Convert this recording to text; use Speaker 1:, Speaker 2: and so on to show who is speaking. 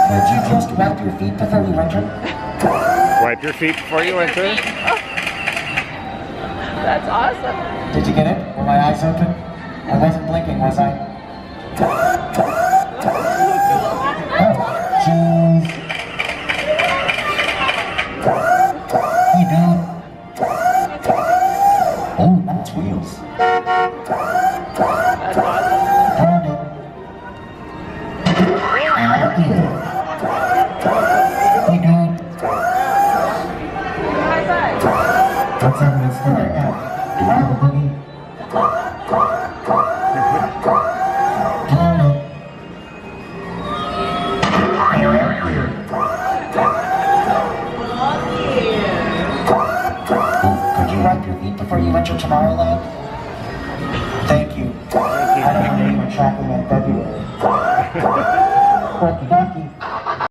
Speaker 1: Did you just wipe your feet before you enter?
Speaker 2: Wipe your feet before you enter.
Speaker 3: That's awesome.
Speaker 1: Did you get it? Were my eyes open? I wasn't blinking, was I? Oh, jeez. Hey, dude. Oh, nice wheels.
Speaker 3: That's awesome.
Speaker 1: Found it. I like it. Hey, dude.
Speaker 3: High five.
Speaker 1: What's up with this thing I got? Do I have a boogie? Found it. Could you wipe your feet before you enter Tomorrowland? Thank you. I don't want to eat my chocolate in February. Okie dokie.